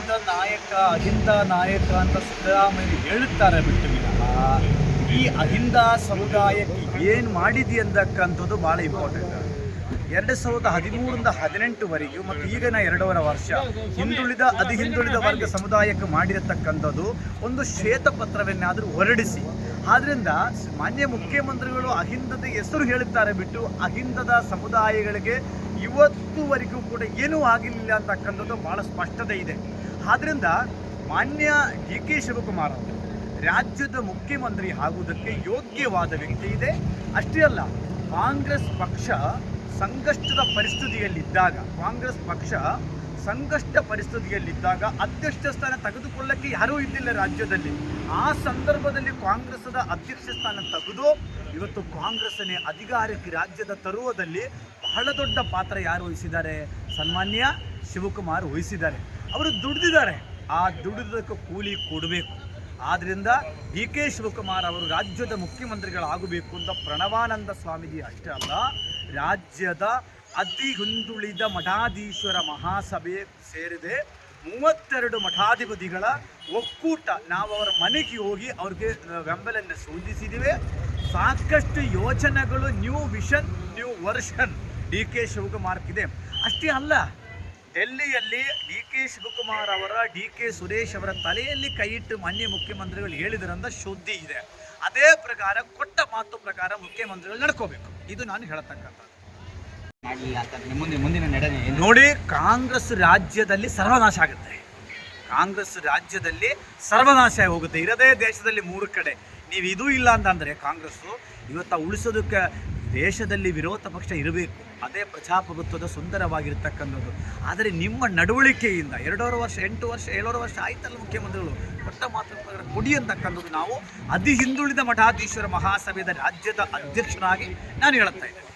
ಅಹಿಂದ ನಾಯಕ ಅಂತ ಸಿದ್ದರಾಮಯ್ಯ ಹೇಳುತ್ತಾರೆ ಬಿಟ್ಟು ವಿನಃ ಈ ಅಹಿಂದ ಸಮುದಾಯಕ್ಕೆ ಏನು ಮಾಡಿದೆ ಅಂತಕ್ಕಂಥದ್ದು ಭಾಳ ಇಂಪಾರ್ಟೆಂಟ್. 2013ರಿಂದ 18ವರೆಗೂ ಮತ್ತು ಈಗಿನ 2.5 ವರ್ಷ ಹಿಂದುಳಿದ ವರ್ಗ ಸಮುದಾಯಕ್ಕೆ ಮಾಡಿರತಕ್ಕಂಥದ್ದು ಒಂದು ಶ್ವೇತಪತ್ರವನ್ನಾದರೂ ಹೊರಡಿಸಿ. ಆದ್ದರಿಂದ ಮಾನ್ಯ ಮುಖ್ಯಮಂತ್ರಿಗಳು ಅಹಿಂದದ ಹೆಸರು ಹೇಳುತ್ತಾರೆ ಬಿಟ್ಟು ಅಹಿಂದದ ಸಮುದಾಯಗಳಿಗೆ ಇವತ್ತುವರೆಗೂ ಕೂಡ ಏನೂ ಆಗಿಲ್ಲ ಅಂತಕ್ಕಂಥದ್ದು ಭಾಳ ಸ್ಪಷ್ಟತೆ ಇದೆ. ಆದ್ದರಿಂದ ಮಾನ್ಯ ಡಿ ಕೆ ಶಿವಕುಮಾರ್ ಅವರು ರಾಜ್ಯದ ಮುಖ್ಯಮಂತ್ರಿ ಆಗುವುದಕ್ಕೆ ಯೋಗ್ಯವಾದ ವ್ಯಕ್ತಿ ಇದೆ. ಅಷ್ಟೇ ಅಲ್ಲ, ಕಾಂಗ್ರೆಸ್ ಪಕ್ಷ ಸಂಕಷ್ಟ ಪರಿಸ್ಥಿತಿಯಲ್ಲಿದ್ದಾಗ ಅಧ್ಯಕ್ಷ ಸ್ಥಾನ ತೆಗೆದುಕೊಳ್ಳಕ್ಕೆ ಯಾರೂ ಇದ್ದಿಲ್ಲ ರಾಜ್ಯದಲ್ಲಿ. ಆ ಸಂದರ್ಭದಲ್ಲಿ ಕಾಂಗ್ರೆಸ್ದ ಅಧ್ಯಕ್ಷ ಸ್ಥಾನ ತೆಗೆದು ಇವತ್ತು ಕಾಂಗ್ರೆಸ್ಸನ್ನೇ ಅಧಿಕಾರಕ್ಕೆ ರಾಜ್ಯದ ತರುವುದಲ್ಲಿ ಬಹಳ ದೊಡ್ಡ ಪಾತ್ರ ಯಾರು ವಹಿಸಿದ್ದಾರೆ? ಸನ್ಮಾನ್ಯ ಶಿವಕುಮಾರ್ ವಹಿಸಿದ್ದಾರೆ. ಅವರು ದುಡಿದಿದ್ದಾರೆ, ಆ ದುಡಿದಕ್ಕೆ ಕೂಲಿ ಕೊಡಬೇಕು. ಆದ್ದರಿಂದ ಡಿ ಕೆ ಶಿವಕುಮಾರ್ ಅವರು ರಾಜ್ಯದ ಮುಖ್ಯಮಂತ್ರಿಗಳಾಗಬೇಕು ಅಂತ ಪ್ರಣವಾನಂದ ಸ್ವಾಮೀಜಿ ಅಷ್ಟೇ ಅಲ್ಲ, ರಾಜ್ಯದ ಅತಿ ಹಿಂದುಳಿದ ಮಠಾಧೀಶ್ವರ ಮಹಾಸಭೆ ಸೇರಿದೆ 32 ಮಠಾಧಿಪತಿಗಳ ಒಕ್ಕೂಟ. ನಾವು ಅವರ ಮನೆಗೆ ಹೋಗಿ ಅವ್ರಿಗೆ ಬೆಂಬಲವನ್ನು ಸೂಚಿಸಿದ್ದೀವಿ. ಸಾಕಷ್ಟು ಯೋಜನೆಗಳು, new vision, new version D K ಶಿವಕುಮಾರ್ಗಿದೆ. ಅಷ್ಟೇ ಅಲ್ಲ, ಡೆಲ್ಲಿಯಲ್ಲಿ ಡಿ ಕೆ ಶಿವಕುಮಾರ್ ಅವರ ಡಿ ಕೆ ಸುರೇಶ್ ಅವರ ತಲೆಯಲ್ಲಿ ಕೈ ಇಟ್ಟು ಮಾನ್ಯ ಮುಖ್ಯಮಂತ್ರಿಗಳು ಹೇಳಿದರಂತ ಸುದ್ದಿ ಇದೆ. ಅದೇ ಪ್ರಕಾರ ಕೊಟ್ಟ ಮಾತು ಪ್ರಕಾರ ಮುಖ್ಯಮಂತ್ರಿಗಳು ನಡ್ಕೋಬೇಕು. ಇದು ನಾನು ಹೇಳತಕ್ಕಂಥದ್ದು. ನೋಡಿ, ಕಾಂಗ್ರೆಸ್ ರಾಜ್ಯದಲ್ಲಿ ಸರ್ವನಾಶ ಆಗುತ್ತೆ. ಕಾಂಗ್ರೆಸ್ ರಾಜ್ಯದಲ್ಲಿ ಸರ್ವನಾಶ ಹೋಗುತ್ತೆ. ಇರದೇ ದೇಶದಲ್ಲಿ 3 ಕಡೆ ನೀವು ಇದು ಇಲ್ಲ ಅಂತಂದರೆ ಕಾಂಗ್ರೆಸ್ಸು ಇವತ್ತು ಉಳಿಸೋದಕ್ಕೆ ದೇಶದಲ್ಲಿ ವಿರೋಧ ಪಕ್ಷ ಇರಬೇಕು. ಅದೇ ಪ್ರಜಾಪ್ರಭುತ್ವದ ಸುಂದರವಾಗಿರ್ತಕ್ಕಂಥದ್ದು. ಆದರೆ ನಿಮ್ಮ ನಡವಳಿಕೆಯಿಂದ 2.5 ವರ್ಷ 8 ವರ್ಷ 7 ವರ್ಷ ಆಯ್ತಲ್ಲ ಮುಖ್ಯಮಂತ್ರಿಗಳು ಕೊಟ್ಟ ಮಾತ್ರ ಕೊಡಿ ಅಂತಕ್ಕಂಥದ್ದು ನಾವು ಅತಿ ಹಿಂದುಳಿದ ಮಠಾಧೀಶ್ವರ ಮಹಾಸಭೆಯ ರಾಜ್ಯದ ಅಧ್ಯಕ್ಷರಾಗಿ ನಾನು ಹೇಳುತ್ತಾ ಇದ್ದೇನೆ.